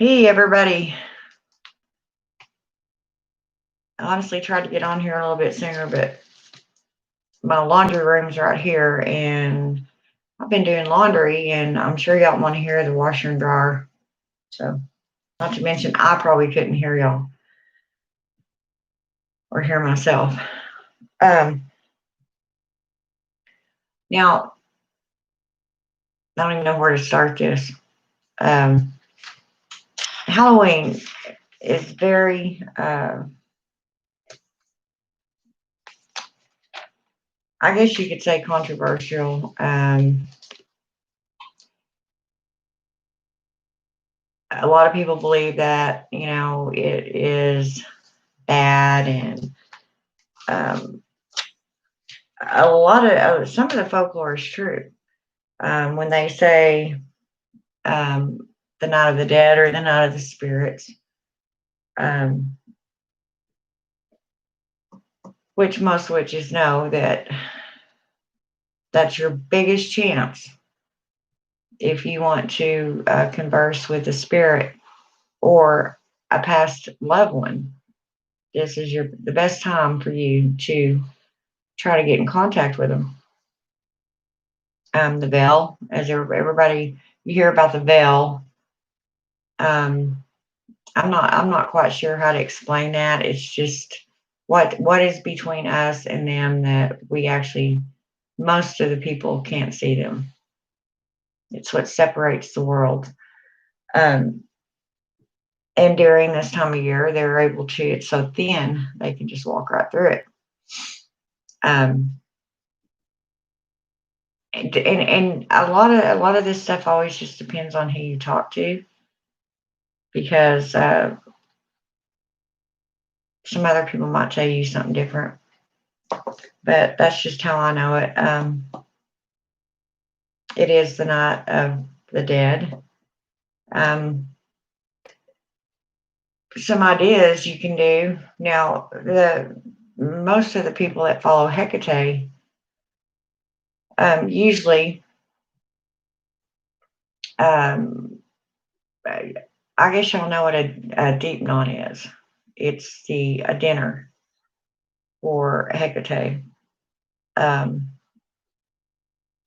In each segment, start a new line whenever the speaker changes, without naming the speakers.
Hey, everybody. I honestly tried to get on here a little bit sooner, but my laundry room's right here, and I've been doing laundry, and I'm sure y'all want to hear the washer and dryer. So, not to mention, I probably couldn't hear y'all or hear myself. Um, Now, I don't even know where to start this. Um, Halloween is very, I guess you could say, controversial. A lot of people believe that, it is bad, and um, a lot of some of the folklore is true. When they say um, the night of the dead or the night of the spirits, um, which most witches know that that's your biggest chance if you want to converse with a spirit or a past loved one. This is the best time for you to try to get in contact with them. The veil, as everybody, you hear about the veil. Um, I'm not quite sure how to explain that. It's just what is between us and them that we actually, most of the people can't see them. It's what separates the world. Um, and during this time of year, they're able to. It's so thin they can just walk right through it. Um, and a lot of this stuff always just depends on who you talk to, because some other people might tell you something different, but that's just how I know it. It is the night of the dead. Um, some ideas you can do now. The most of the people that follow Hecate, usually, um, I guess y'all know what a deep knot is. It's a dinner for Hecate. Um,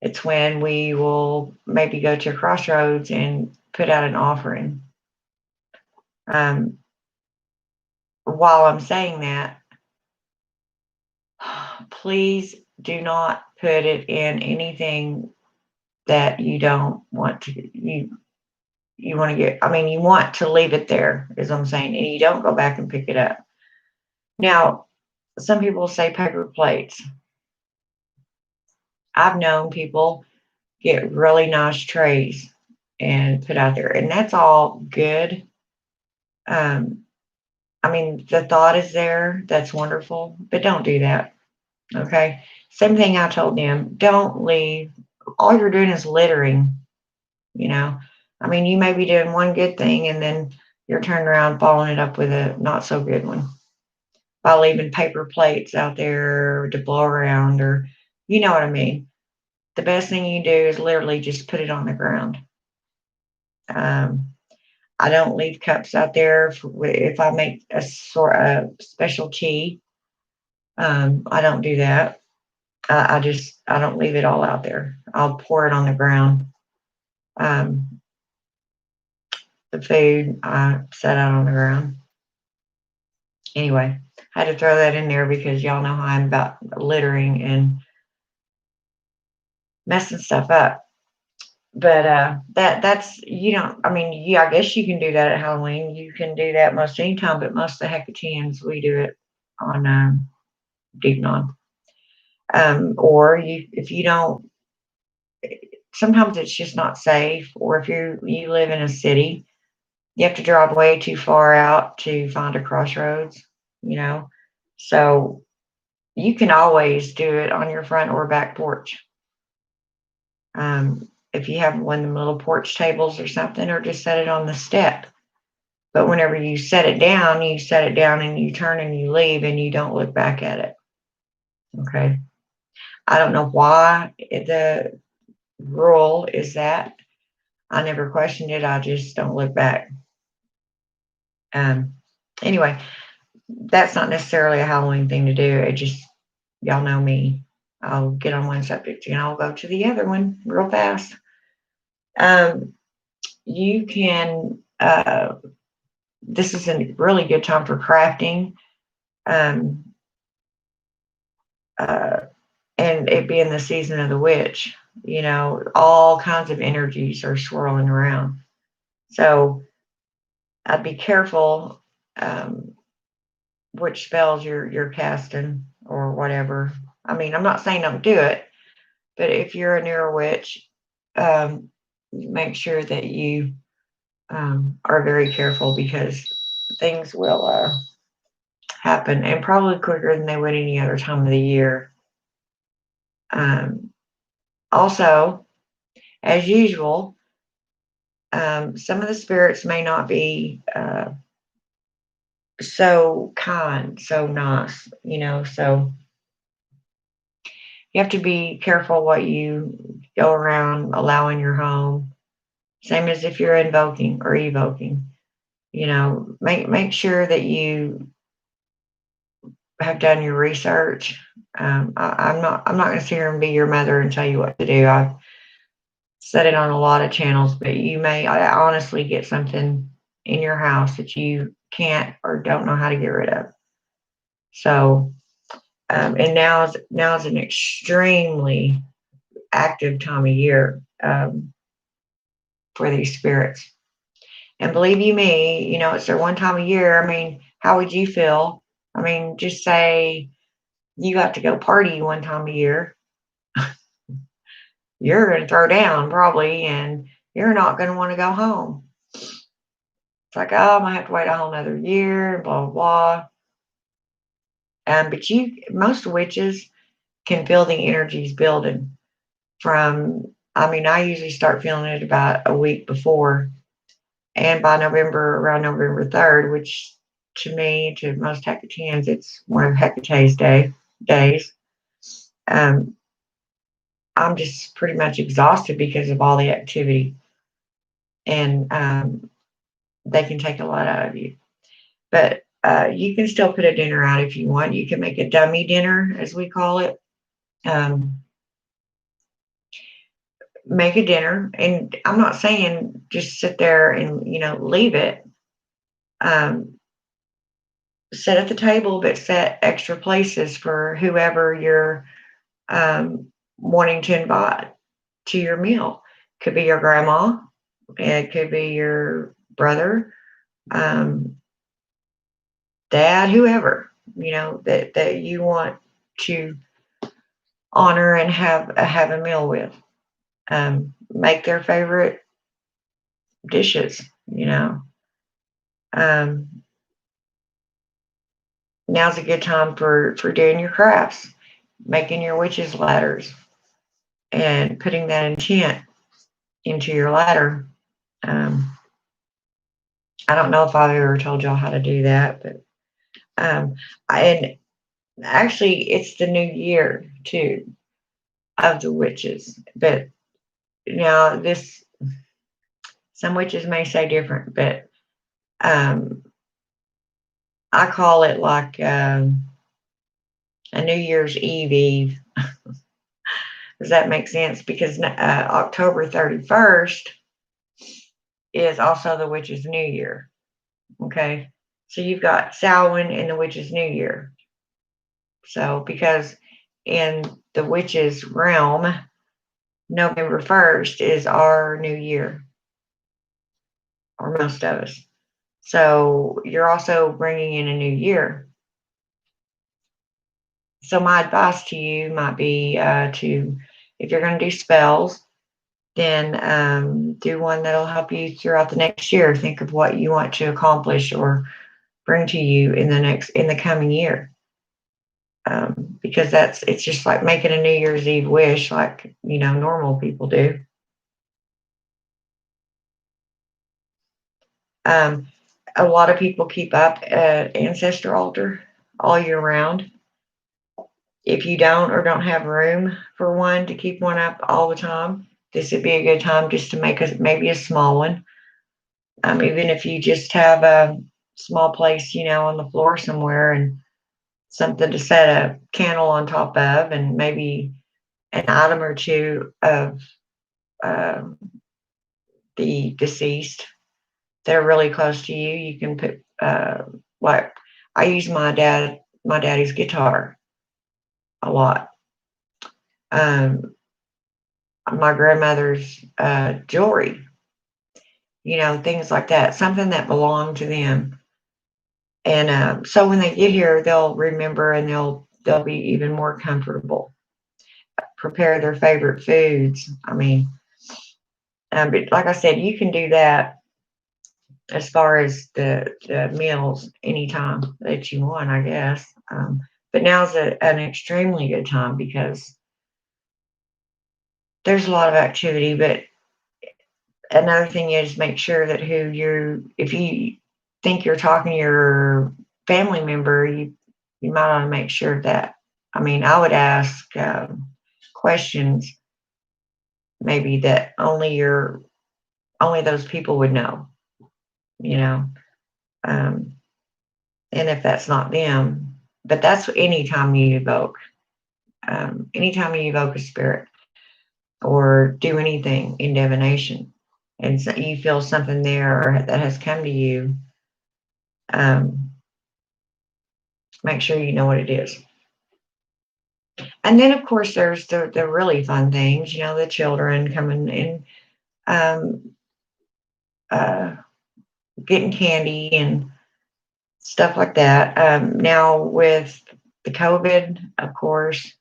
it's when we will maybe go to a crossroads and put out an offering. Um, while I'm saying that, please do not put it in anything that you don't want to. You want to get. I mean, you want to leave it there, is what I'm saying, and you don't go back and pick it up. Now, some people say paper plates. I've known people get really nice trays and put out there, and that's all good. Um, I mean, the thought is there. That's wonderful, but don't do that. Okay. Same thing I told them. Don't leave. All you're doing is littering, you know. I mean, you may be doing one good thing and then you're turning around following it up with a not so good one by leaving paper plates out there to blow around, or you know what I mean. The best thing you do is literally just put it on the ground. Um, I don't leave cups out there if I make a sort of special tea. I don't do that. I don't leave it all out there. I'll pour it on the ground. Um, the food I set out on the ground. Anyway, I had to throw that in there because y'all know how I'm about littering and messing stuff up. But that's, I mean, I guess you can do that at Halloween. You can do that most any time, but most of the Hecateans, we do it on Deep Non. Or if you don't, sometimes it's just not safe. Or if you live in a city, you have to drive way too far out to find a crossroads, you know. So you can always do it on your front or back porch. If you have one of them little porch tables or something, or just set it on the step. But whenever you set it down and you turn and you leave and you don't look back at it. Okay. I don't know why the rule is that. I never questioned it. I just don't look back. Um, anyway, that's not necessarily a Halloween thing to do. It just, y'all know me. I'll get on one subject and I'll go to the other one real fast. Um, you can, this is a really good time for crafting. Um, uh, and it being the season of the witch, all kinds of energies are swirling around. So I'd be careful which spells you're casting or whatever. I mean, I'm not saying don't do it, but if you're a newer witch, make sure that you are very careful because things will happen and probably quicker than they would any other time of the year. Also, as usual, some of the spirits may not be so kind, so nice, so you have to be careful what you go around allowing your home. Same as if you're invoking or evoking, make sure that you have done your research. I'm not going to sit here and be your mother and tell you what to do. I've said it on a lot of channels, but you may honestly get something in your house that you can't or don't know how to get rid of. So, and now's an extremely active time of year for these spirits. And believe you me, it's their one time a year. I mean, how would you feel? I mean, just say you got to go party one time a year. You're going to throw down probably, and you're not going to want to go home. It's like, oh, I'm going to have to wait a whole nother year, blah, blah, blah. But most witches can feel the energies building I usually start feeling it about a week before. And by around November 3rd, which to me, to most Hecateans, it's one of Hecate's days. I'm just pretty much exhausted because of all the activity. And they can take a lot out of you. But you can still put a dinner out if you want. You can make a dummy dinner, as we call it. Make a dinner. And I'm not saying just sit there and, leave it. Sit at the table, but set extra places for whoever you're wanting to invite to your meal. Could be your grandma. It could be your brother, dad, whoever, that you want to honor and have a meal with. Make their favorite dishes, Now's a good time for doing your crafts, making your witches ladders and putting that intent into your ladder. I don't know if I've ever told y'all how to do that, but and actually it's the new year too of the witches. But now some witches may say different, but I call it like a New Year's Eve. Does that make sense? Because October 31st is also the witch's new year. Okay. So you've got Samhain and the witch's new year. So because in the witch's realm, November 1st is our new year, or most of us. So you're also bringing in a new year. So my advice to you might be if you're going to do spells, then do one that'll help you throughout the next year. Think of what you want to accomplish or bring to you in the coming year. Because it's just like making a New Year's Eve wish, like normal people do. A lot of people keep up an ancestor altar all year round. If you don't have room for one to keep one up all the time, this would be a good time just to make maybe a small one. Even if you just have small place, on the floor somewhere, and something to set a candle on top of, and maybe an item or two of um, the deceased that are really close to you. You can put like I use my daddy's guitar a lot. Um, my grandmother's jewelry, things like that, something that belonged to them. And so when they get here, they'll remember, and they'll be even more comfortable. Prepare their favorite foods. I mean, but like I said, you can do that as far as the meals anytime that you want, I guess. But now's an extremely good time because there's a lot of activity. But another thing is make sure that if you think you're talking to your family member, you might want to make sure that, I mean, I would ask questions maybe that only those people would know, you know. Um, and if that's not them, but that's anytime you evoke a spirit or do anything in divination, and so you feel something there or that has come to you, um, make sure you know what it is. And then, of course, there's the really fun things, the children coming in, um, uh, getting candy and stuff like that. Now, with the COVID, of course,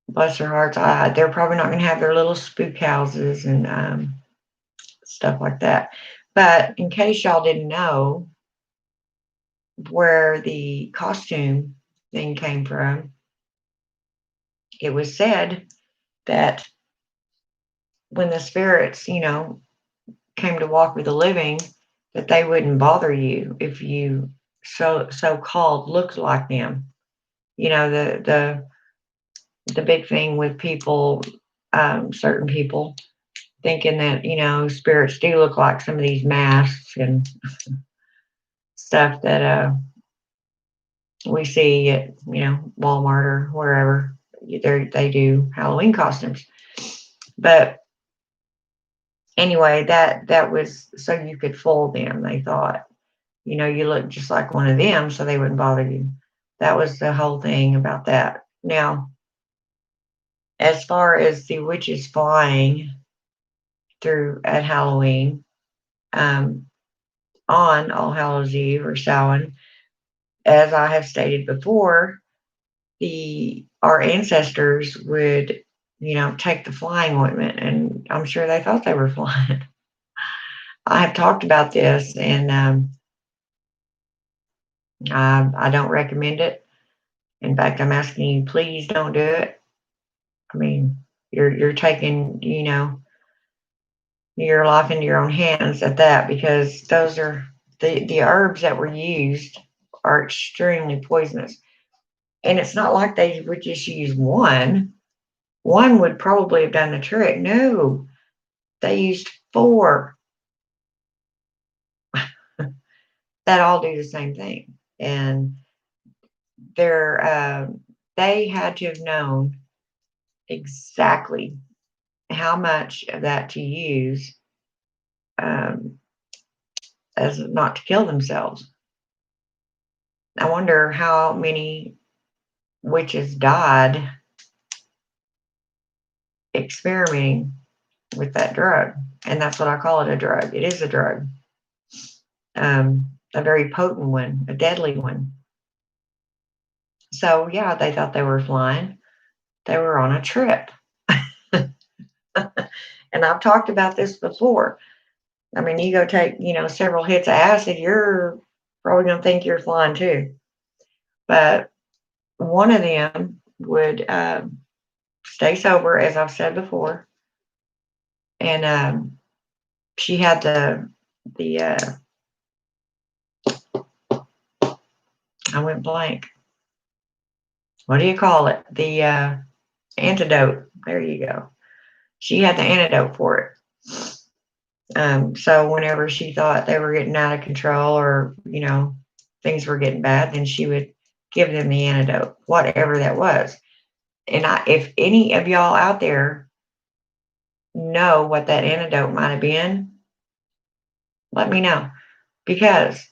bless their hearts, they're probably not going to have their little spook houses and stuff like that. But in case y'all didn't know where the costume thing came from, it was said that when the spirits, came to walk with the living, that they wouldn't bother you if you so called looked like them. The big thing with people, certain people thinking that spirits do look like some of these masks and stuff that we see at Walmart or wherever they do Halloween costumes. But anyway, that was so you could fool them. They thought, you look just like one of them, so they wouldn't bother you. That was the whole thing about that. Now, as far as the witches flying through at Halloween, um, on All Hallows Eve or Samhain, as I have stated before, our ancestors would, take the flying ointment, and I'm sure they thought they were flying. I have talked about this, and I don't recommend it. In fact, I'm asking you, please don't do it. I mean, you're taking, your life into your own hands at that, because those are the herbs that were used are extremely poisonous. And it's not like they would just use one. One would probably have done the trick. No, they used 4 that all do the same thing. And they're they had to have known exactly how much of that to use, um, as not to kill themselves. I wonder how many witches died experimenting with that drug. And that's what I call it, a drug. It is a drug, a very potent one, a deadly one. So, yeah, they thought they were flying. They were on a trip. And I've talked about this before. I mean, you go take, several hits of acid, you're probably going to think you're flying too. But one of them would stay sober, as I've said before. And she had the I went blank. What do you call it? The antidote. There you go. She had the antidote for it. So whenever she thought they were getting out of control or, things were getting bad, then she would give them the antidote, whatever that was. And if any of y'all out there know what that antidote might have been, let me know because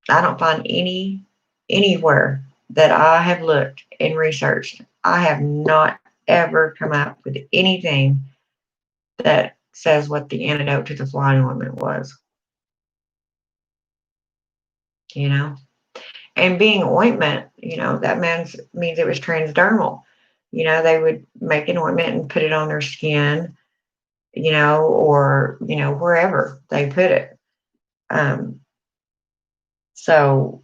I don't find anywhere that I have looked and researched. I have not ever come up with anything that says what the antidote to the flying ointment was, you know? And being ointment, that means it was transdermal. They would make an ointment and put it on their skin, or, wherever they put it. So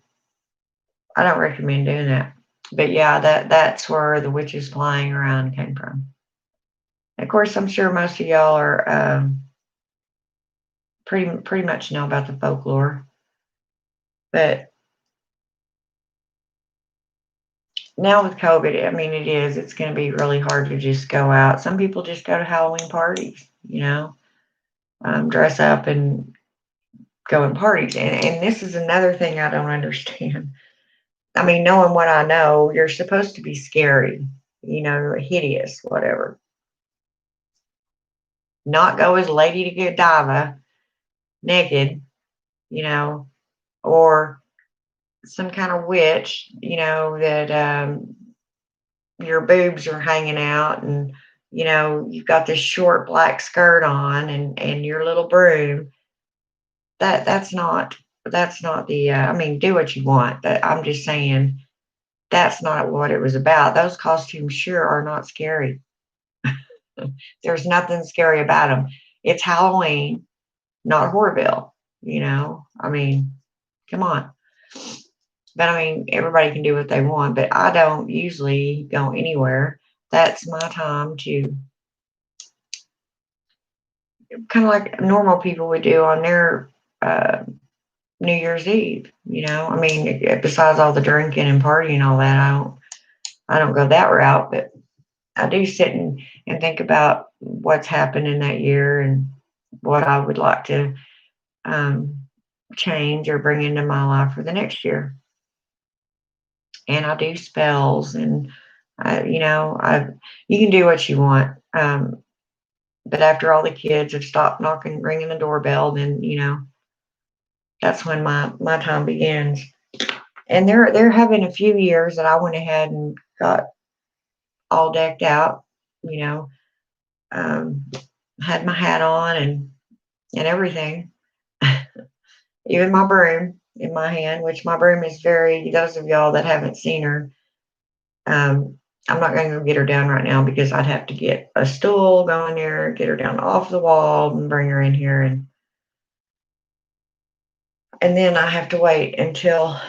I don't recommend doing that. But yeah, that's where the witches flying around came from. Of course, I'm sure most of y'all are pretty much know about the folklore, but now with COVID, I mean, it's going to be really hard to just go out. Some people just go to Halloween parties, dress up and go in parties. And this is another thing I don't understand. I mean, knowing what I know, you're supposed to be scary, hideous, whatever. Not go as Lady Godiva naked, you know, or some kind of witch, that your boobs are hanging out and, you've got this short black skirt on and your little broom. That's not the, I mean, do what you want, but I'm just saying that's not what it was about. Those costumes sure are not scary. There's nothing scary about them. It's Halloween, not Horrorville, I mean, come on. But I mean, everybody can do what they want, but I don't usually go anywhere. That's my time to kind of like normal people would do on their New Year's Eve. I mean, besides all the drinking and partying and all that, I don't go that route, but I do sit and think about what's happened in that year and what I would like to um, change or bring into my life for the next year. And I do spells and I you can do what you want. But after all the kids have stopped knocking, ringing the doorbell, then that's when my time begins. And there have been a few years that I went ahead and got all decked out, you know, um, had my hat on and everything, even my broom in my hand, which my broom is very. Those of y'all that haven't seen her, um, I'm not going to go get her down right now because I'd have to get a stool, go in there, get her down off the wall, and bring her in here, and then I have to wait until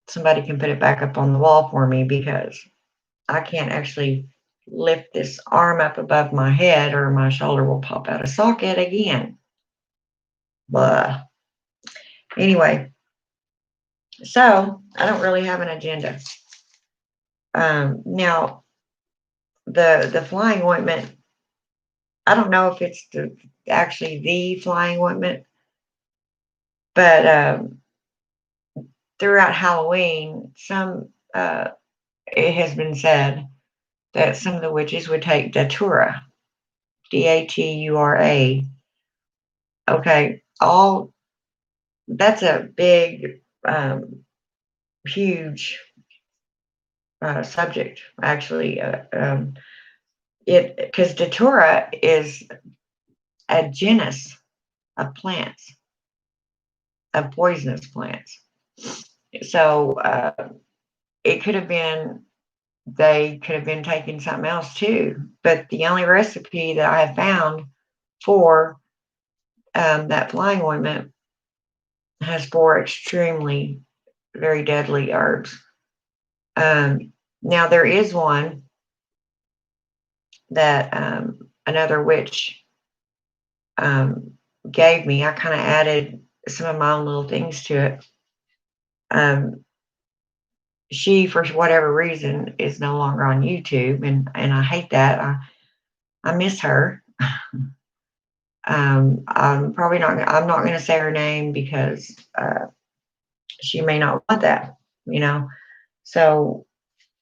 somebody can put it back up on the wall for me because I can't actually lift this arm up above my head or my shoulder will pop out of socket again. Blah. Anyway, so I don't really have an agenda. Now, the flying ointment, I don't know if it's actually the flying ointment, but throughout Halloween, it has been said that some of the witches would take datura, Datura. Okay, that's a big, huge subject, actually. It because datura is a genus of plants, of poisonous plants. So it could have been they could have been taking something else too. But the only recipe that I have found for that flying ointment has 4 extremely very deadly herbs. Now there is one that another witch um, gave me. I kind of added some of my own little things to it. She, for whatever reason, is no longer on YouTube, and I hate that. I miss her. I'm not gonna say her name because she may not want that, you know. So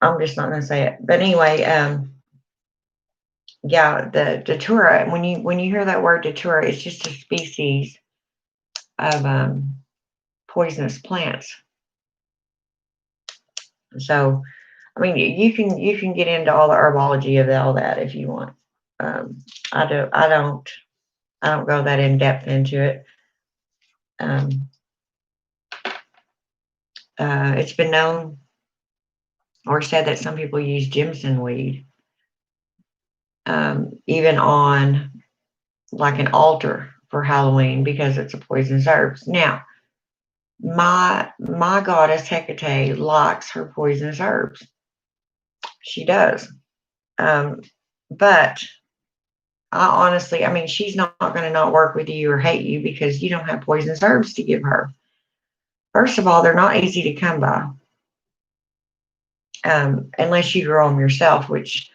I'm just not gonna say it. But anyway, yeah, the datura. When you hear that word datura, it's just a species of poisonous plants. So I mean, you can get into all the herbology of all that if you want. Um, I don't go that in depth into it. Um, it's been known or said that some people use Jimson weed, even on like an altar for Halloween because it's a poisonous herb. Now, my goddess Hecate likes her poisonous herbs. She does. Um, but I mean, she's not going to not work with you or hate you because you don't have poisonous herbs to give her. First of all, they're not easy to come by unless you grow them yourself, which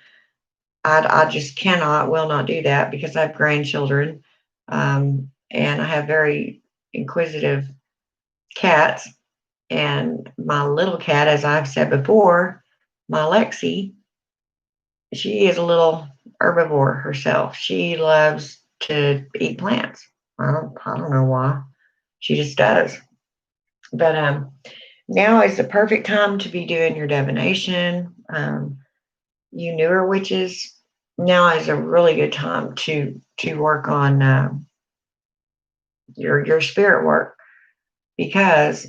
I just cannot, will not do that because I have grandchildren and I have very inquisitive cats. And my little cat, as I've said before, my Lexi, she is a little herbivore herself. She loves to eat plants. I don't know why. She just does. But now is the perfect time to be doing your divination. You newer witches, now is a really good time to work on your spirit work because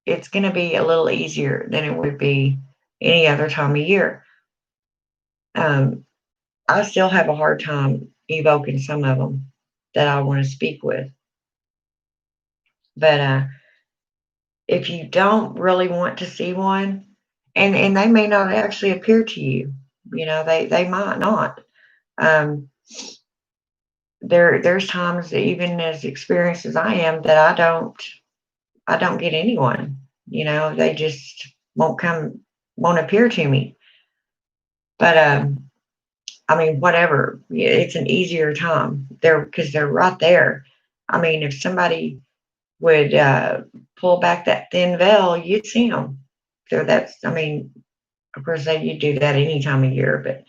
it's going to be a little easier than it would be any other time of year. Um, I still have a hard time evoking some of them that I want to speak with, but if you don't really want to see one, and they may not actually appear to you, they might not. Um, there's times that even as experienced as I am that I don't get anyone. They just won't appear to me. But I mean, whatever. Yeah, it's an easier time there because they're right there. I mean, if somebody would pull back that thin veil, you'd see them. So I mean, of course, you do that any time of year,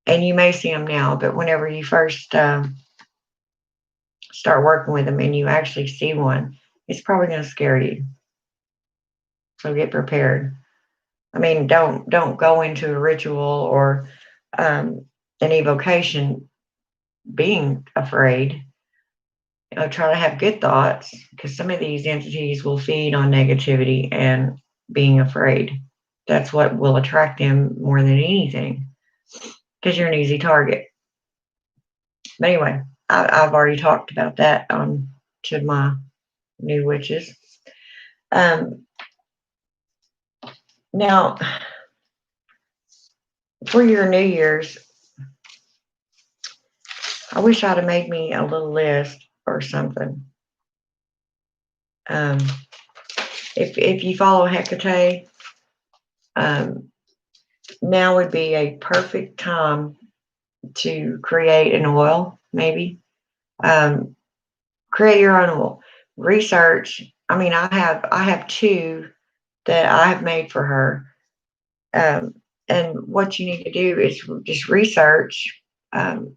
and you may see them now, but whenever you first start working with them and you actually see one, it's probably going to scare you. So get prepared. I mean, don't go into a ritual or an evocation being afraid. Try to have good thoughts because some of these entities will feed on negativity and being afraid. That's what will attract them more than anything because you're an easy target. But anyway, I've already talked about that to my new witches. Um, Now, for your New Year's, I wish I'd have made me a little list or something. Um, if you follow Hecate, um, now would be a perfect time to create an oil, maybe. Um, Create your own oil. Research. I mean, I have two that I have made for her. Um, and what you need to do is just research the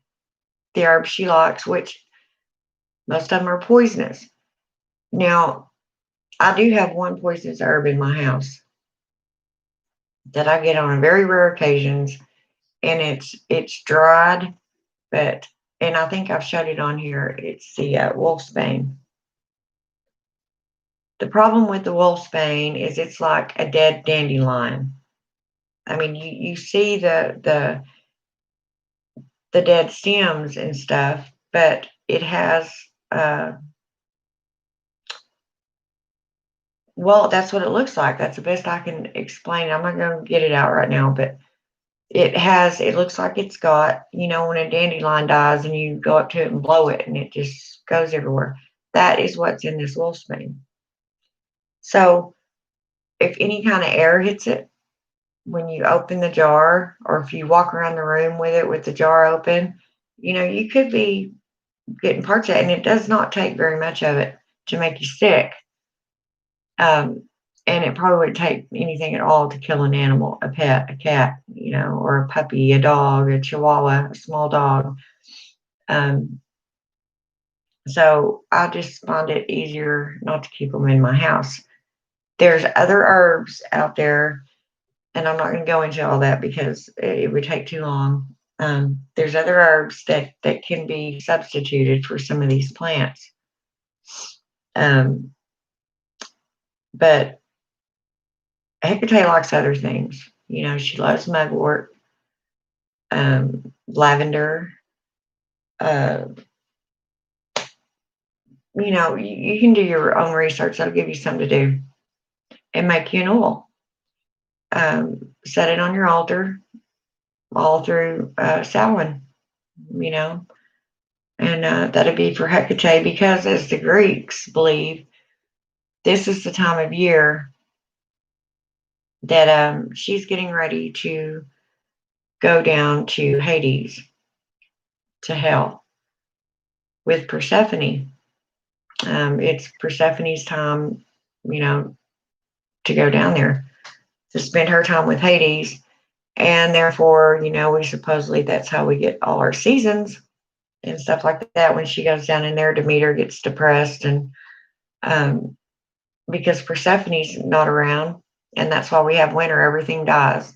herbs she likes, which most of them are poisonous. Now, I do have one poisonous herb in my house that I get on very rare occasions, and it's dried, but and I think I've showed it on here. It's the wolfsbane. The problem with the wolfsbane is it's like a dead dandelion. I mean, you see the dead stems and stuff, but it has well, that's what it looks like. That's the best I can explain. I'm not going to get it out right now, but it looks like it's got, when a dandelion dies and you go up to it and blow it and it just goes everywhere. That is what's in this wolfsbane. So if any kind of air hits it when you open the jar, or if you walk around the room with it with the jar open, you could be getting parts of it, and it does not take very much of it to make you sick. Um, and it probably wouldn't take anything at all to kill an animal, a pet, a cat, or a puppy, a dog, a chihuahua, a small dog. Um, so I just find it easier not to keep them in my house. There's other herbs out there, and I'm not going to go into all that because it would take too long. There's other herbs that can be substituted for some of these plants. Um, but Hecate likes other things. She loves mugwort, lavender. Uh, you can do your own research. That'll give you something to do and make you an oil. Set it on your altar all through Samhain, you know, and that'd be for Hecate because, as the Greeks believe, this is the time of year that she's getting ready to go down to Hades, to hell, with Persephone. It's Persephone's time, you know, to go down there to spend her time with Hades. And therefore, we supposedly that's how we get all our seasons and stuff like that. When she goes down in there, Demeter gets depressed, and because Persephone's not around, and that's why we have winter, everything dies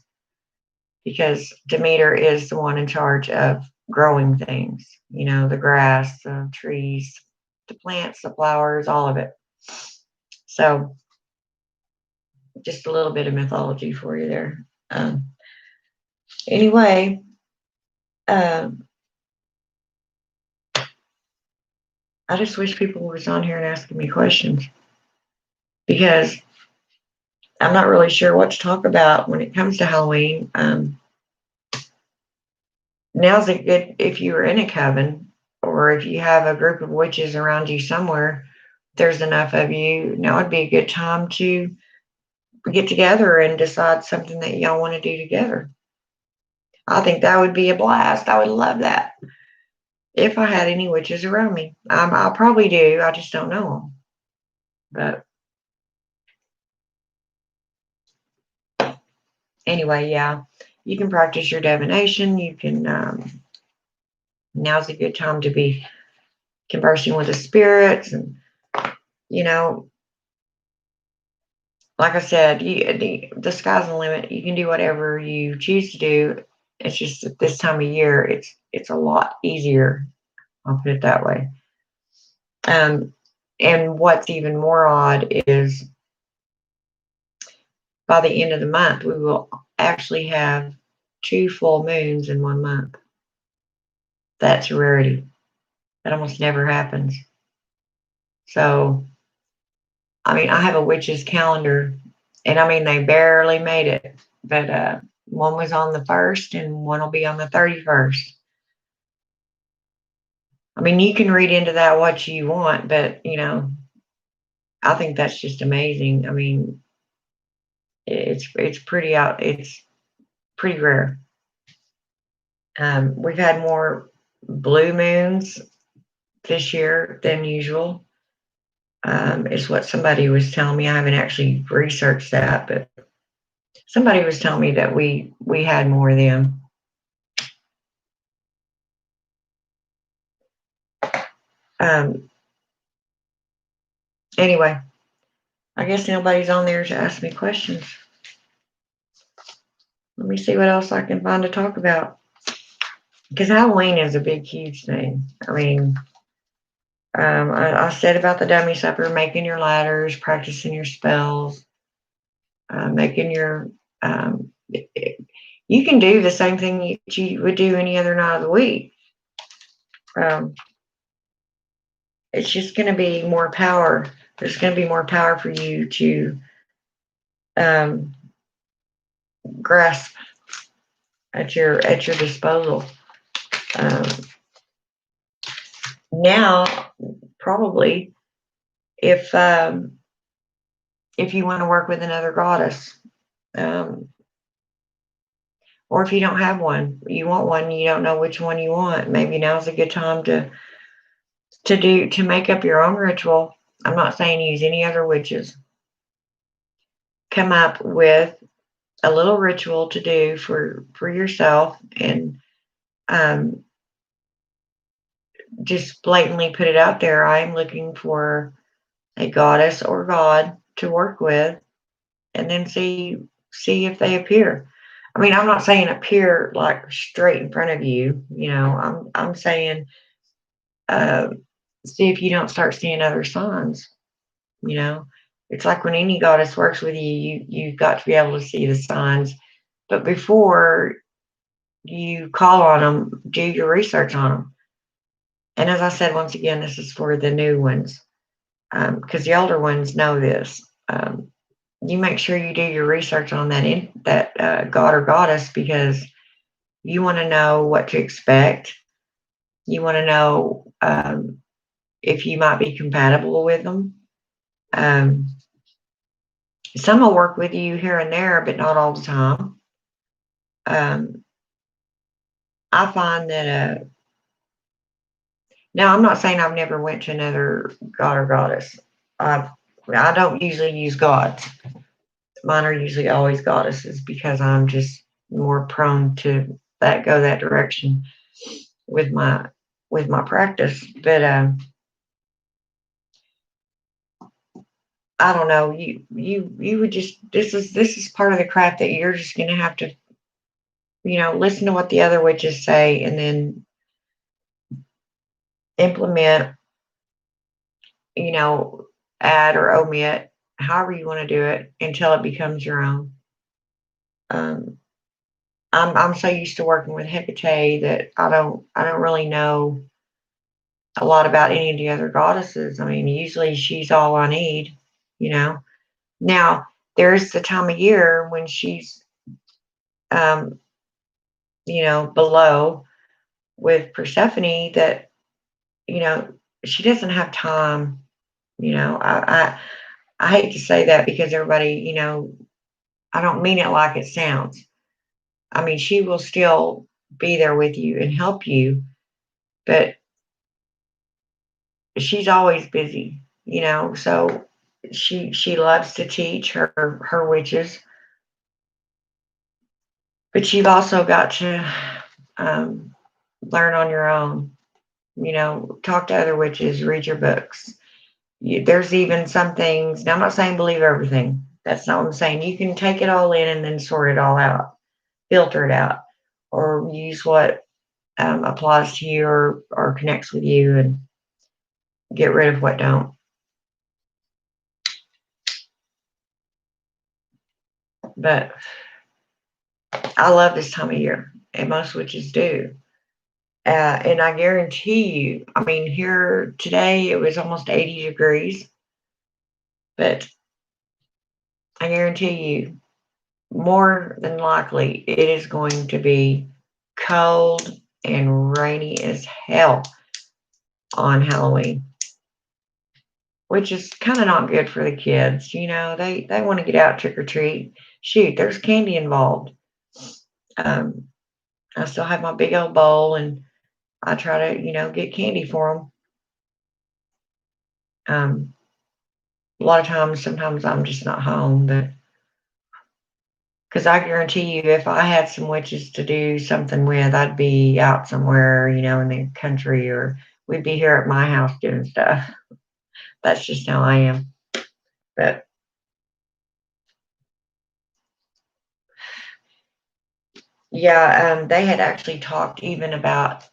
because Demeter is the one in charge of growing things, the grass, the trees, the plants, the flowers, all of it. So just a little bit of mythology for you there. Anyway, um, I just wish people was on here and asking me questions because I'm not really sure what to talk about when it comes to Halloween. Now's a good, if you're in a coven or if you have a group of witches around you somewhere, there's enough of you. Now would be a good time to get together and decide something that y'all want to do together. I think that would be a blast. I would love that if I had any witches around me. I probably do. I just don't know them. But anyway, yeah, you can practice your divination. You can, now's a good time to be conversing with the spirits. And, you know, like I said, the sky's the limit. You can do whatever you choose to do. It's just at this time of year, it's a lot easier. I'll put it that way. And what's even more odd is by the end of the month, we will actually have 2 full moons in 1 month. That's a rarity. That almost never happens. So, I mean, I have a witch's calendar, and I mean, they barely made it. But one was on the 1st, and one will be on the 31st. I mean, you can read into that what you want, but I think that's just amazing. I mean, it's pretty out. It's pretty rare. We've had more blue moons this year than usual. Is what somebody was telling me. I haven't actually researched that, but somebody was telling me that we had more of them. Anyway, I guess nobody's on there to ask me questions. Let me see what else I can find to talk about. Because Halloween is a big, huge thing. I mean, I said about the dummy supper, making your ladders, practicing your spells, making your. You can do the same thing you would do any other night of the week. It's just going to be more power. There's going to be more power for you to grasp at your disposal. Now, probably, if you want to work with another goddess, Or if you don't have one, you want one, you don't know which one you want, maybe now's a good time to make up your own ritual. I'm not saying use any other witches. Come up with a little ritual to do for yourself, and um, just blatantly put it out there. I'm looking for a goddess or god to work with, and then see if they appear. I mean, I'm not saying appear like straight in front of you. I'm saying uh, see if you don't start seeing other signs. You know, it's like when any goddess works with you, you've got to be able to see the signs. But before you call on them, do your research on them. And as I said, once again, this is for the new ones, because the older ones know this. You make sure you do your research on that god or goddess, because you want to know what to expect. You want to know if you might be compatible with them. Um, some will work with you here and there, but not all the time. Um, I find that now I'm not saying I've never went to another god or goddess. I don't usually use gods. Mine are usually always goddesses, because I'm just more prone to go that direction with my practice. But I don't know. You would just, this is part of the craft that you're just gonna have to, listen to what the other witches say, and then implement, you know, add or omit, however you want to do it, until it becomes your own. Um, I'm so used to working with Hecate that I don't really know a lot about any of the other goddesses. I mean, usually she's all I need, you know. Now there's the time of year when she's um, below with Persephone, that, you know, she doesn't have time. I hate to say that, because everybody, I don't mean it like it sounds. I mean, she will still be there with you and help you, but she's always busy, so she loves to teach her witches, but you've also got to um, learn on your own. Talk to other witches, read your books. There's even some things. Now, I'm not saying believe everything. That's not what I'm saying. You can take it all in and then sort it all out, filter it out, or use what applies to you, or connects with you, and get rid of what don't. But I love this time of year, and most witches do. And I guarantee you, I mean, here today it was almost 80 degrees, but I guarantee you, more than likely, it is going to be cold and rainy as hell on Halloween, which is kind of not good for the kids. They want to get out, trick or treat. Shoot, there's candy involved. Um, I still have my big old bowl, and I try to, get candy for them. A lot of times, sometimes I'm just not home, but because I guarantee you, if I had some witches to do something with, I'd be out somewhere, in the country, or we'd be here at my house doing stuff. That's just how I am. But yeah, they had actually talked even about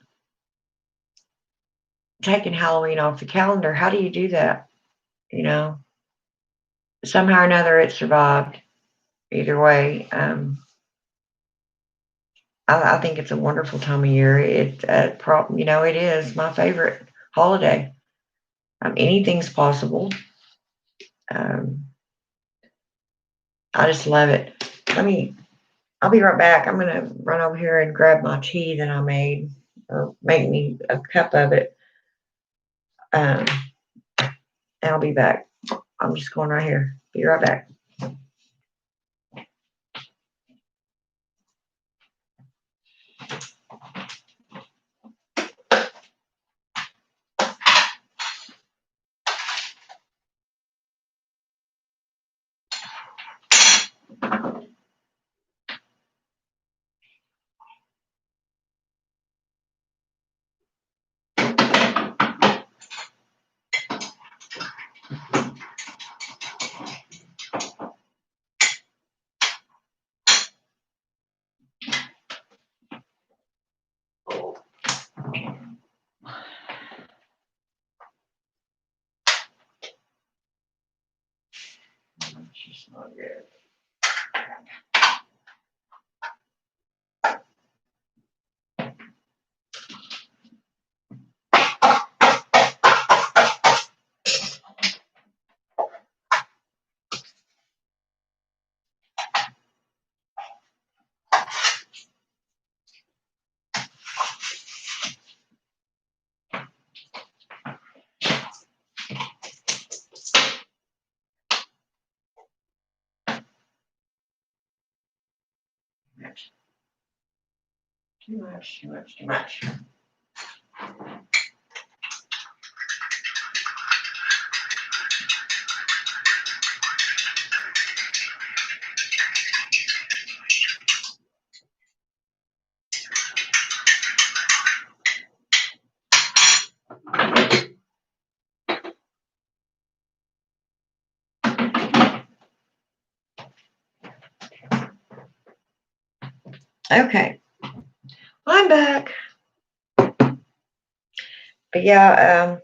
taking Halloween off the calendar. How do you do that? You know, Somehow or another it survived. Either way, I think it's a wonderful time of year. It is my favorite holiday. Anything's possible. Um, I just love it. I'll be right back. I'm gonna run over here and grab my tea that I made, or make me a cup of it. Um, and I'll be back. I'm just going right here. Be right back. It's not good. Too much, too much, too much. Okay, I'm back. But yeah,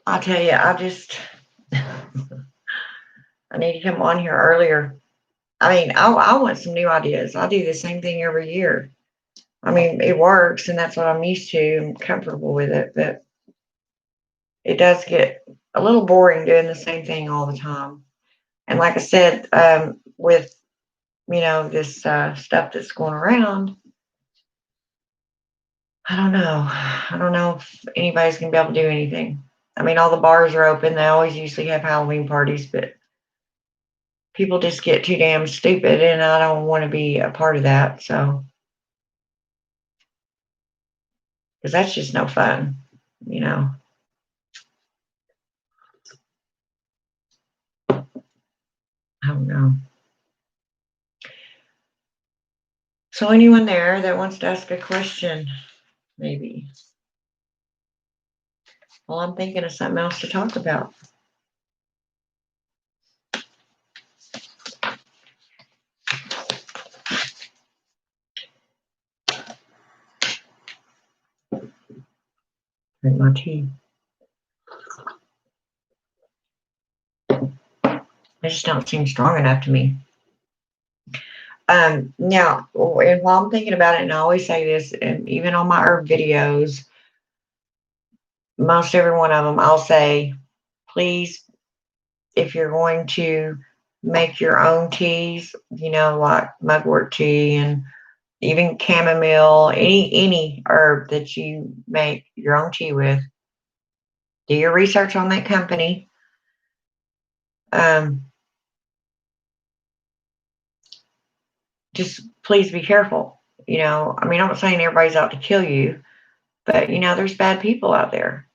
I'll tell you, I need to come on here earlier. I mean, I want some new ideas. I do the same thing every year. I mean, it works, and that's what I'm used to. I'm comfortable with it, but it does get a little boring doing the same thing all the time. And like I said, with this stuff that's going around, I don't know. I don't know if anybody's gonna be able to do anything. I mean, all the bars are open. They always usually have Halloween parties, but people just get too damn stupid, and I don't want to be a part of that. So, because that's just no fun, you know. I don't know. So, anyone there that wants to ask a question, maybe? Well, I'm thinking of something else to talk about. Drink my tea. It just don't seem strong enough to me. Now, and while I'm thinking about it, and I always say this, and even on my herb videos, most every one of them, I'll say, please, if you're going to make your own teas, like mugwort tea and even chamomile, any herb that you make your own tea with, do your research on that company. Just please be careful. I mean, I'm not saying everybody's out to kill you, but there's bad people out there.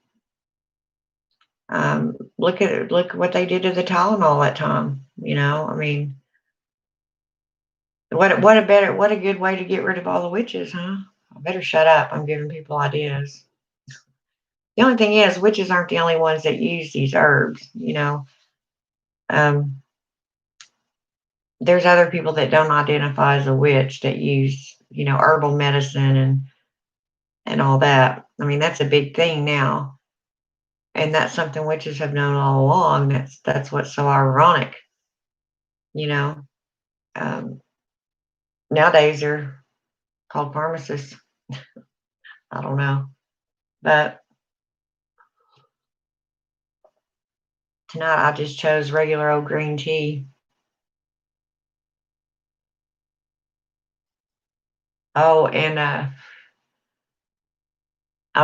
Look what they did to the Tylenol that time. I mean, what a good way to get rid of all the witches, huh? I better shut up. I'm giving people ideas. The only thing is, witches aren't the only ones that use these herbs. Um, there's other people that don't identify as a witch that use, herbal medicine and all that. I mean, that's a big thing now, and that's something witches have known all along. That's what's so ironic, you know. Um, Nowadays they're called pharmacists. I don't know, but tonight I just chose regular old green tea. Oh, and I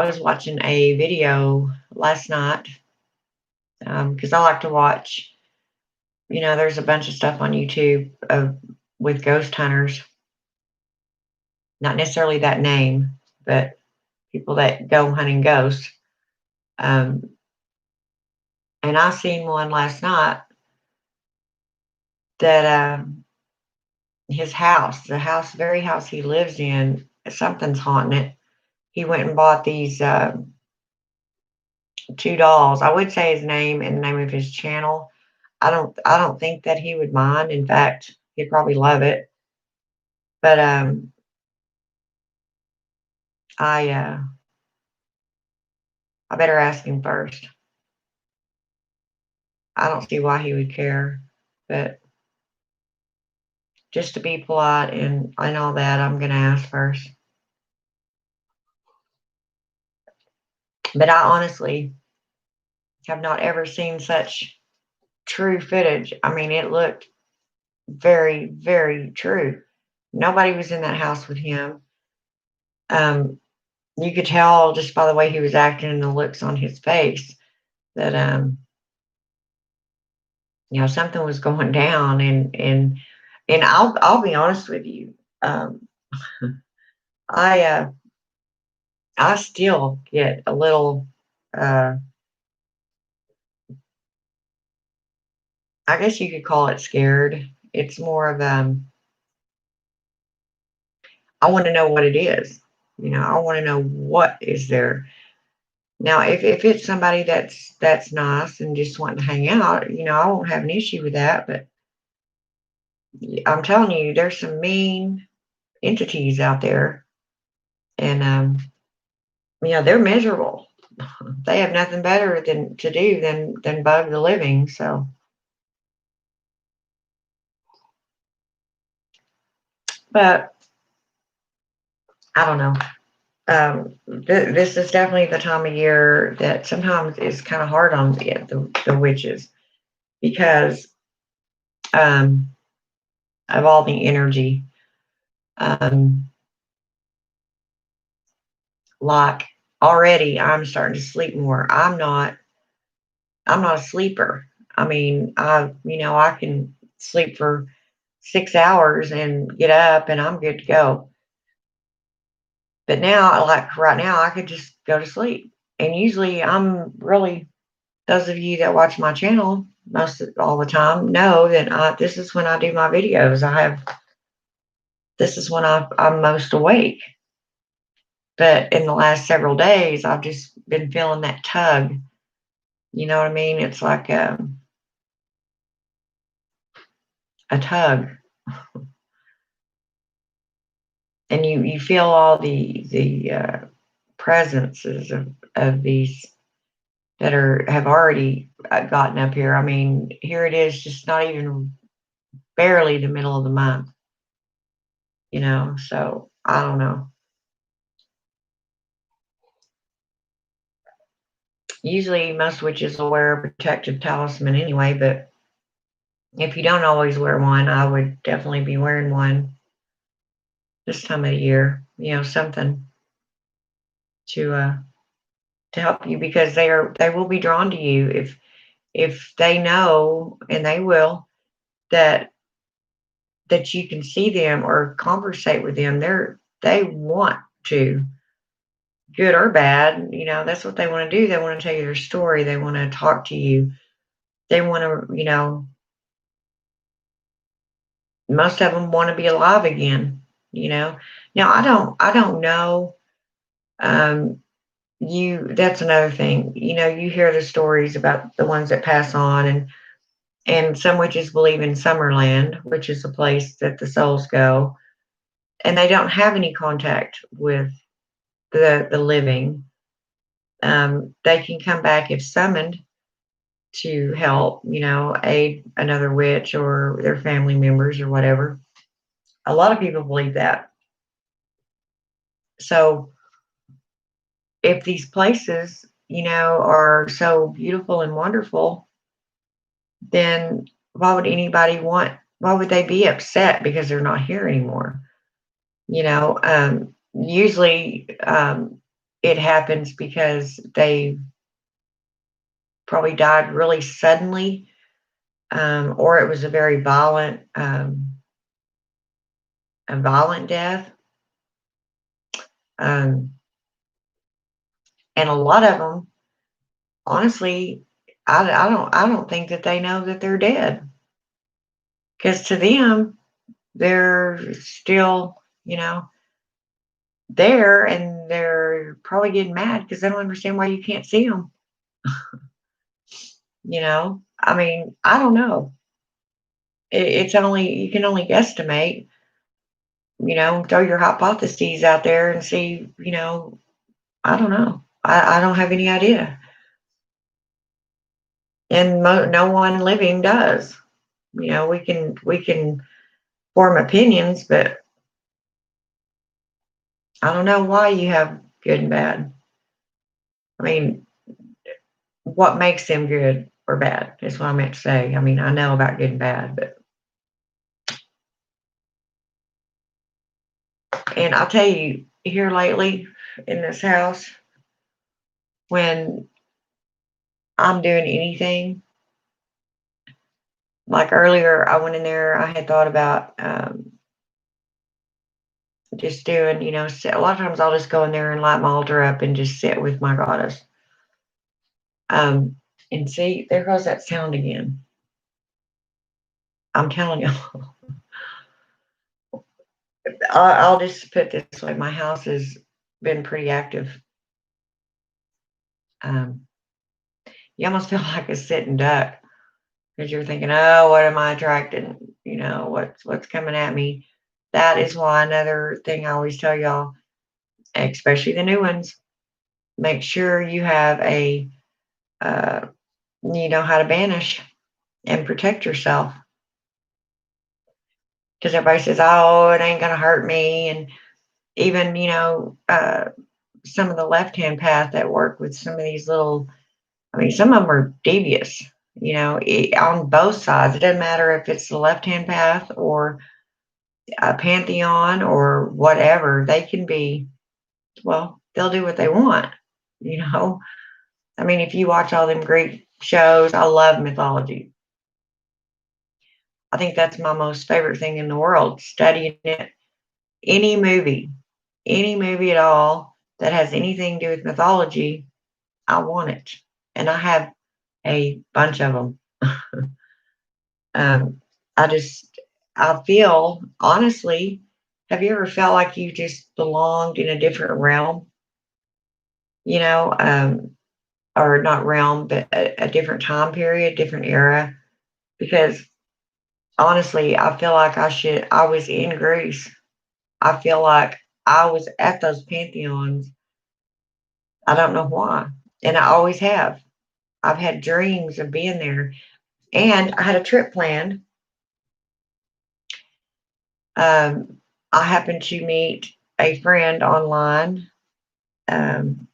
was watching a video last night because I like to watch. There's a bunch of stuff on YouTube with ghost hunters. Not necessarily that name, but people that go hunting ghosts. Um, and I seen one last night that his house, the very house he lives in, something's haunting it. He went and bought these two dolls. I would say his name and the name of his channel. I don't think that he would mind. In fact, he'd probably love it. But I I better ask him first. I don't see why he would care, but just to be polite and all that, I'm gonna ask first. But I honestly have not ever seen such true footage. I mean, it looked very, very true. Nobody was in that house with him. Um, you could tell just by the way he was acting and the looks on his face that something was going down and I'll be honest with you. I I still get a little uh I guess you could call it scared. It's more of I want to know what it is. I want to know what is there. Now, if it's somebody that's nice and just wanting to hang out, I won't have an issue with that. But I'm telling you, there's some mean entities out there, and they're miserable. They have nothing better than to do than bug the living. So, but I don't know. This is definitely the time of year that sometimes is kind of hard on the witches because um, of all the energy. Um, like already, I'm starting to sleep more. I'm not a sleeper. I mean, I can sleep for 6 hours and get up and I'm good to go. But now, like right now, I could just go to sleep. And usually I'm really, those of you that watch my channel all the time know that this is when I do my videos. This is when I'm most awake. But in the last several days, I've just been feeling that tug. You know what I mean? It's like a tug. And you feel all the presences of these that have already gotten up here. I mean, here it is, just not even barely the middle of the month. So I don't know. Usually, most witches will wear a protective talisman anyway, but if you don't always wear one, I would definitely be wearing one this time of the year. Something to to help you because they will be drawn to you if they know, and they will, that you can see them or conversate with them. They want to, good or bad. That's what they want to do. They want to tell you their story. They want to talk to you. They want to, most of them want to be alive again. Now I don't know. um that's another thing. You hear the stories about the ones that pass on, and some witches believe in Summerland, which is a place that the souls go, and they don't have any contact with the living. They can come back if summoned to help, aid another witch or their family members or whatever. A lot of people believe that. So if these places, are so beautiful and wonderful, then why would they be upset because they're not here anymore? Usually it happens because they probably died really suddenly, or it was a violent death. Um, And a lot of them, honestly, I don't think that they know that they're dead, because to them, they're still, there, and they're probably getting mad because they don't understand why you can't see them. I mean, I don't know. It's only, you can only guesstimate, throw your hypotheses out there and see, I don't know. I don't have any idea. And no one living does. We can form opinions, but I don't know why you have good and bad. I mean, what makes them good or bad is what I meant to say. I mean, I know about good and bad, but and I'll tell you, here lately in this house, when I'm doing anything, like earlier, I went in there, I had thought about just doing, a lot of times I'll just go in there and light my altar up and just sit with my goddess. Um, and see, there goes that sound again. I'm telling you, I'll just put it this way: my house has been pretty active. Um, you almost feel like a sitting duck because you're thinking, "Oh, what am I attracting? What's coming at me?" That is why another thing I always tell y'all, especially the new ones, make sure you have uh, you know how to banish and protect yourself. Because everybody says, "Oh, it ain't gonna hurt me," and even some of the left-hand path that work with some of these little. I mean, some of them are devious. On both sides. It doesn't matter if it's the left-hand path or a pantheon or whatever. They can be. Well, they'll do what they want. You know. I mean, if you watch all them great shows, I love mythology. I think that's my most favorite thing in the world, studying it. Any movie, any movie at all that has anything to do with mythology, I want it. And I have a bunch of them. um, I just, I feel, honestly, have you ever felt like you just belonged in a different realm, you know, or not realm, but a different time period, different era? Because honestly, I feel like I was in Greece. I feel like I was at those pantheons. I don't know why. And I always have. I've had dreams of being there. And I had a trip planned. Um, I happened to meet a friend online. Um,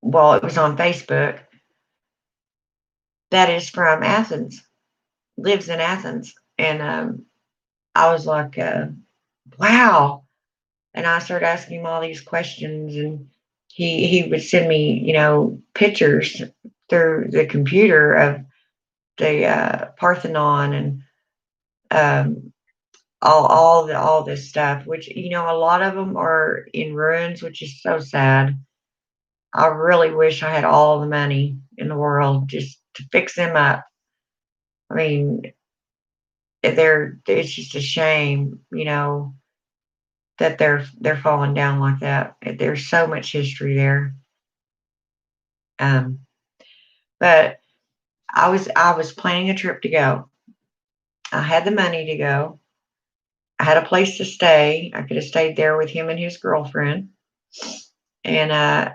well, it was on Facebook, that is from Athens, lives in Athens. And I was like, wow. And I started asking him all these questions, and he would send me, pictures through the computer of the Parthenon and um, all this stuff. Which a lot of them are in ruins, which is so sad. I really wish I had all the money in the world just to fix them up. I mean, it's just a shame, that they're falling down like that. There's so much history there. Um, but I was planning a trip to go. I had the money to go. I had a place to stay. I could have stayed there with him and his girlfriend. And I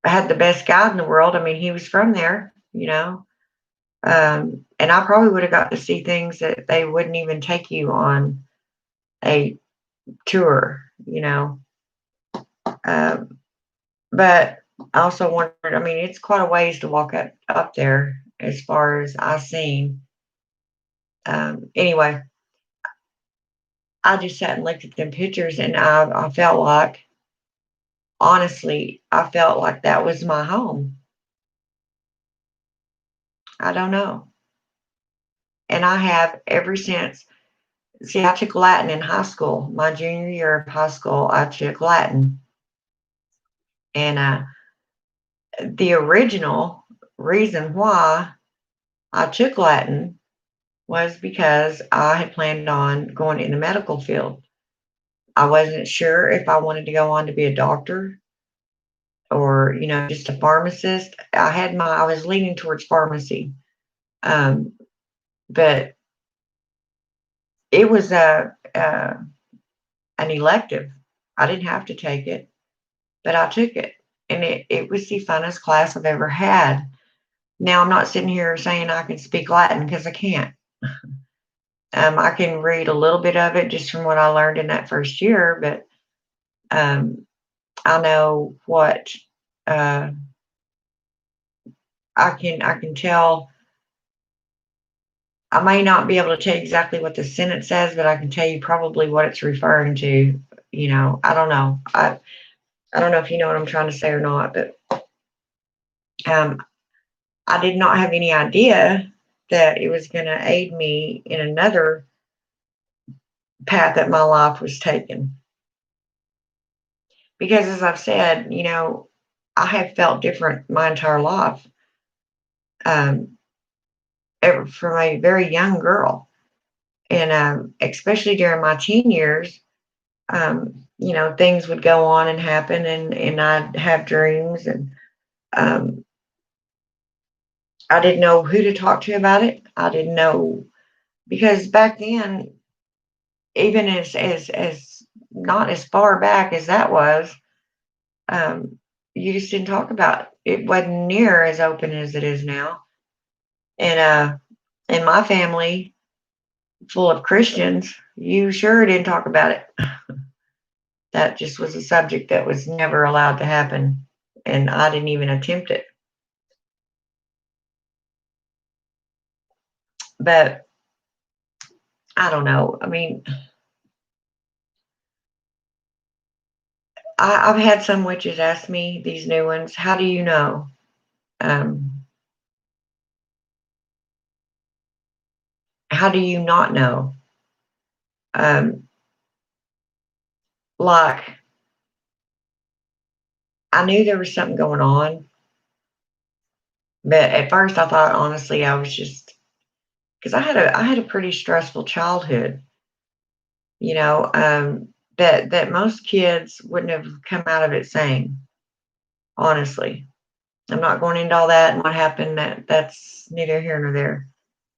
had the best guide in the world. I mean, he was from there, and I probably would have got to see things that they wouldn't even take you on a tour, Um, but I also wondered, I mean, it's quite a ways to walk up there as far as I've seen. Anyway, I just sat and looked at them pictures, and I felt like, honestly, I felt like that was my home. I don't know. And I have ever since. See, I took Latin in high school. My junior year of high school, I took Latin. And the original reason why I took Latin was because I had planned on going in the medical field. I wasn't sure if I wanted to go on to be a doctor or, just a pharmacist. I was leaning towards pharmacy. Um, but it was an elective. I didn't have to take it, but I took it. And it was the funnest class I've ever had. Now, I'm not sitting here saying I can speak Latin because I can't. I can read a little bit of it just from what I learned in that first year, but um, I know what uh, I can tell. I may not be able to tell you exactly what the sentence says, but I can tell you probably what it's referring to. I don't know. I don't know if you know what I'm trying to say or not, but um, I did not have any idea that it was going to aid me in another path that my life was taking. Because as I've said, I have felt different my entire life, um, from a very young girl. And especially during my teen years, things would go on and happen, and I'd have dreams, and um, I didn't know who to talk to about it. I didn't know, because back then, even as not as far back as that was, you just didn't talk about it. It wasn't near as open as it is now. And in my family, full of Christians, you sure didn't talk about it. That just was a subject that was never allowed to happen, and I didn't even attempt it. But I don't know. I mean, I've had some witches ask me, these new ones, how do you know? Um, how do you not know? Um, like, I knew there was something going on, but at first I thought, honestly, I was just because I had a pretty stressful childhood, you know, that most kids wouldn't have come out of it sane. Honestly, I'm not going into all that and what happened. That's neither here nor there,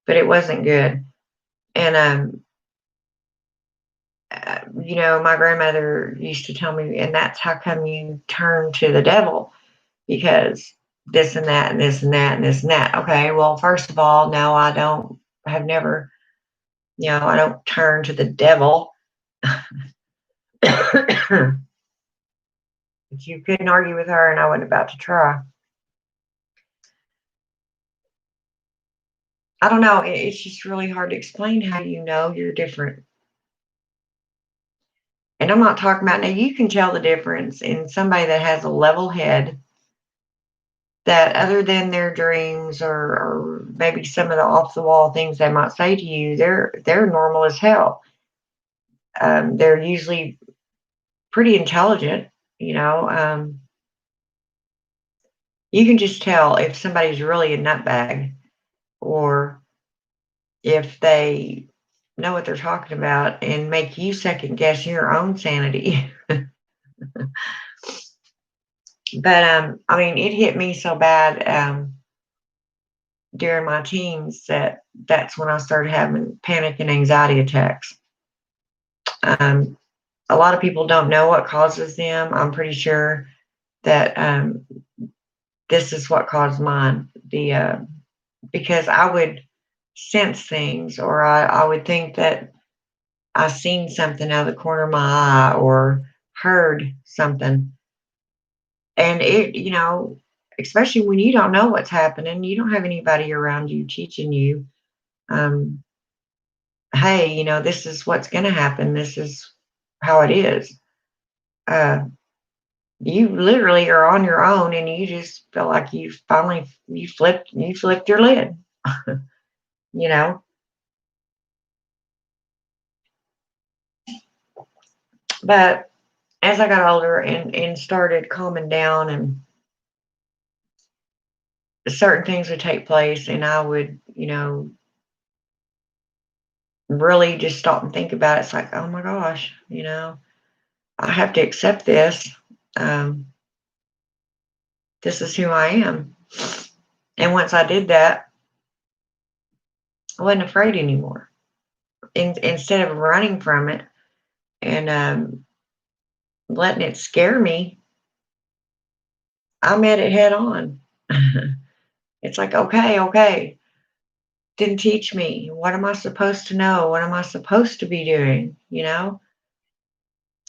but it wasn't good. And my grandmother used to tell me, and that's how come you turn to the devil, because this and that and this and that and this and that. Okay, well, first of all, no, I don't. Have never, I don't turn to the devil. But you couldn't argue with her, and I wasn't about to try. I don't know. It's just really hard to explain how you know you're different. And I'm not talking about now, you can tell the difference in somebody that has a level head, that other than their dreams or maybe some of the off the wall things they might say to you, they're normal as hell. They're usually pretty intelligent, you know. You can just tell if somebody's really a nutbag, or if they know what they're talking about and make you second guess your own sanity. But I mean, it hit me so bad during my teens that's when I started having panic and anxiety attacks. Um, a lot of people don't know what causes them. I'm pretty sure that this is what caused mine. Because I would sense things, or I would think that I seen something out of the corner of my eye or heard something. And especially when you don't know what's happening, you don't have anybody around you teaching you, um, hey, this is what's going to happen. This is how it is. Uh, you literally are on your own, and you just feel like you flipped your lid, you know. But as I got older and started calming down, and certain things would take place, and I would, really just stop and think about it. It's like, oh my gosh, I have to accept this. Um, this is who I am. And once I did that, I wasn't afraid anymore. Instead of running from it and letting it scare me, I met it head on. It's like, okay, didn't teach me. What am I supposed to know? What am I supposed to be doing?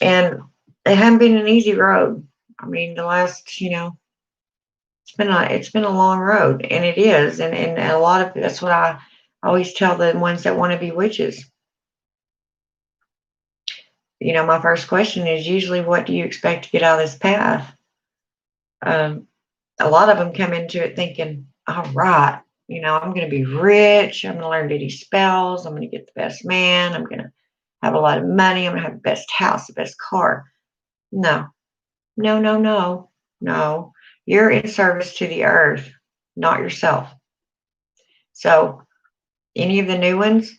And it hasn't been an easy road. I mean, the last, it's been a long road, and it is, and a lot of that's what I always tell the ones that want to be witches. My first question is usually, what do you expect to get out of this path? Um, a lot of them come into it thinking, all right, I'm going to be rich. I'm going to learn to do spells. I'm going to get the best man. I'm going to have a lot of money. I'm going to have the best house, the best car. No, no, no, no, no. You're in service to the earth, not yourself. So, any of the new ones,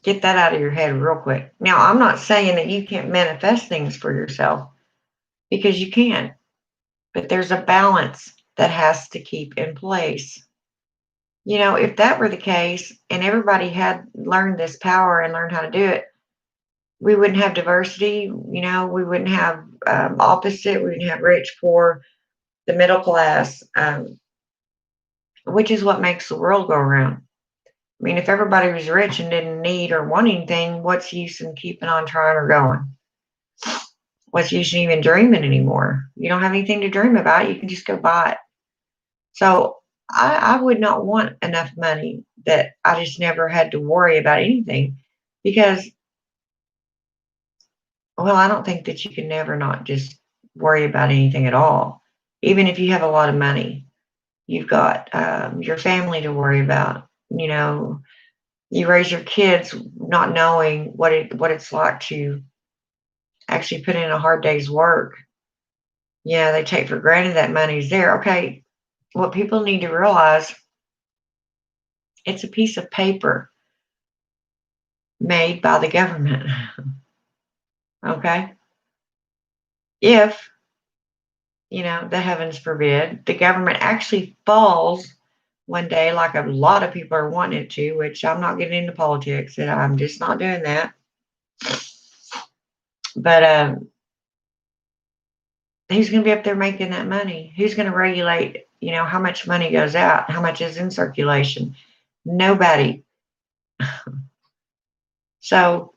get that out of your head real quick. Now, I'm not saying that you can't manifest things for yourself, because you can, but there's a balance that has to keep in place. If that were the case and everybody had learned this power and learned how to do it, we wouldn't have diversity. We wouldn't have opposite. We wouldn't have rich, poor, the middle class, which is what makes the world go around. I mean, if everybody was rich and didn't need or want anything, what's the use in keeping on trying or going? What's the use in even dreaming anymore? You don't have anything to dream about. You can just go buy it. So I would not want enough money that I just never had to worry about anything, because, well, I don't think that you can never not just worry about anything at all. Even if you have a lot of money, you've got your family to worry about. You raise your kids not knowing what it's like to actually put in a hard day's work. They take for granted that money's there. Okay, what people need to realize, it's a piece of paper made by the government. Okay? If, the heavens forbid, the government actually falls one day, like a lot of people are wanting it to, which I'm not getting into politics, and I'm just not doing that. But who's going to be up there making that money? Who's going to regulate, how much money goes out, how much is in circulation? Nobody. So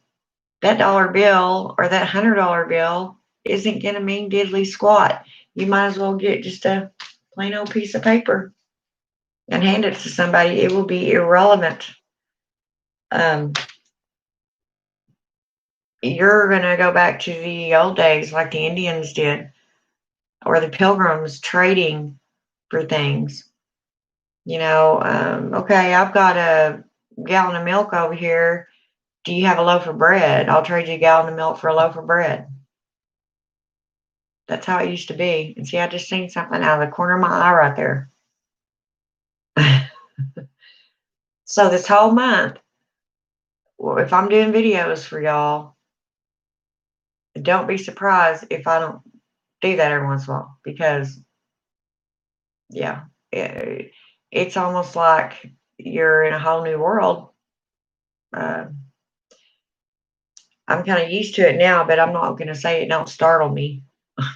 that dollar bill or that $100 bill isn't going to mean diddly squat. You might as well get just a plain old piece of paper and hand it to somebody. It will be irrelevant. You're going to go back to the old days like the Indians did, or the pilgrims trading for things. Okay, I've got a gallon of milk over here. Do you have a loaf of bread? I'll trade you a gallon of milk for a loaf of bread. That's how it used to be. And see, I just seen something out of the corner of my eye right there. So this whole month, if I'm doing videos for y'all, don't be surprised if I don't do that every once in a while, because, yeah, it's almost like you're in a whole new world. I'm kind of used to it now, but I'm not going to say it don't startle me. I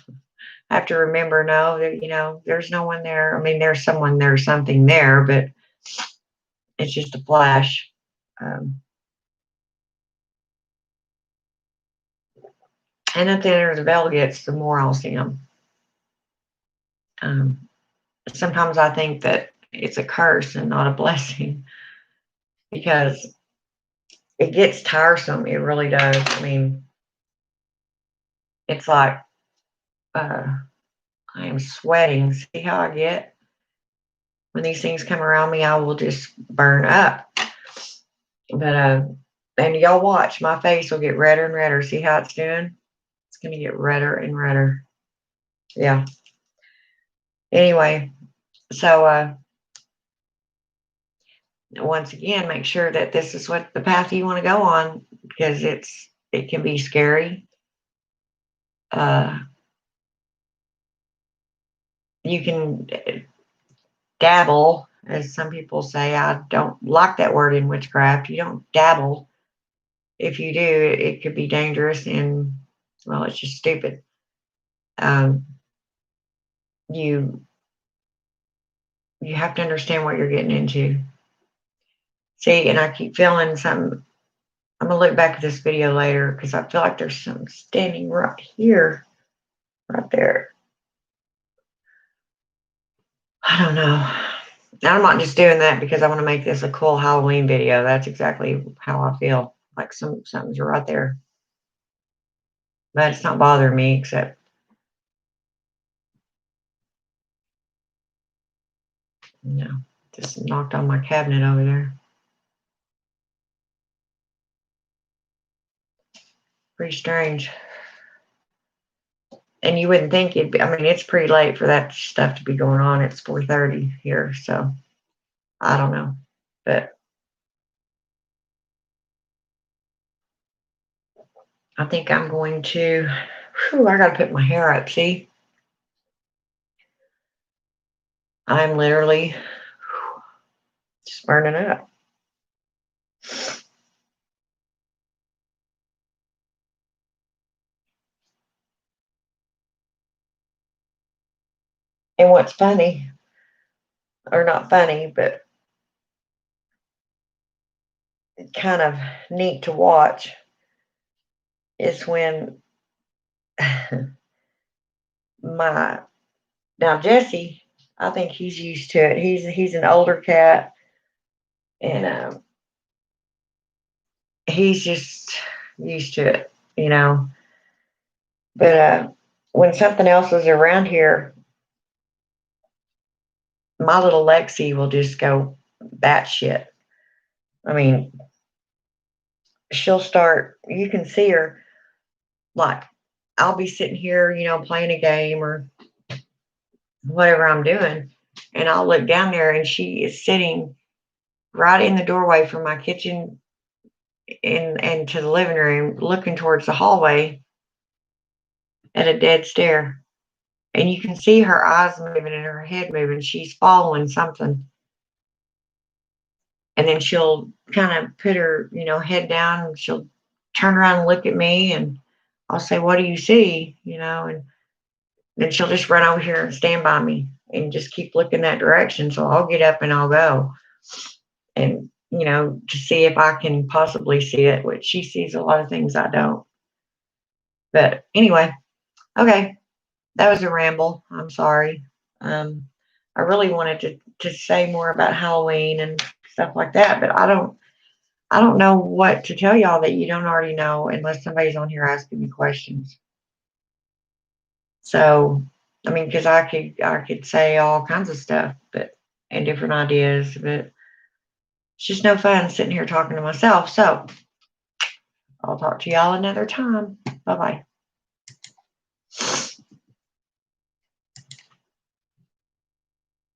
have to remember, no, there's no one there. I mean, there's someone, there's something there, but it's just a flash. Um, and the thinner the veil gets, the more I'll see them. Sometimes I think that it's a curse and not a blessing, because it gets tiresome. It really does. I mean, it's like I am sweating. See how I get? When these things come around me, I will just burn up. But And y'all watch, my face will get redder and redder. See how it's doing? It's going to get redder and redder. Yeah. Anyway, so once again, make sure that this is what the path you want to go on, because it can be scary. You can dabble, as some people say. I don't like that word in witchcraft. You don't dabble. If you do, it could be dangerous and, well, it's just stupid. You have to understand what you're getting into. See, and I keep feeling something. I'm gonna look back at this video later because I feel like there's something standing right here, right there. I don't know. I'm not just doing that because I want to make this a cool Halloween video. That's exactly how I feel. Like something's right there. But it's not bothering me, except, just knocked on my cabinet over there. Pretty strange. And you wouldn't think it'd be, I mean, it's pretty late for that stuff to be going on. It's 4:30 here, so I don't know. But I think I'm going to, I gotta put my hair up, see? I'm literally just burning up. And what's funny, or not funny, but kind of neat to watch, is when now Jesse, I think he's used to it. He's an older cat, and he's just used to it. But when something else is around here, my little Lexi will just go batshit. I mean, she'll start. You can see her, like, I'll be sitting here, playing a game or whatever I'm doing, and I'll look down there, and she is sitting right in the doorway from my kitchen and to the living room, looking towards the hallway at a dead stare. And you can see her eyes moving and her head moving. She's following something. And then she'll kind of put her, head down, and she'll turn around and look at me, and I'll say, "What do you see?" And then she'll just run over here and stand by me and just keep looking that direction. So I'll get up and I'll go and, to see if I can possibly see it, which she sees a lot of things I don't. But anyway, okay, that was a ramble. I'm sorry. I really wanted to say more about Halloween and stuff like that, but I don't know what to tell y'all that you don't already know unless somebody's on here asking me questions. So, I mean, because I could say all kinds of stuff, and different ideas, but it's just no fun sitting here talking to myself. So I'll talk to y'all another time. Bye bye.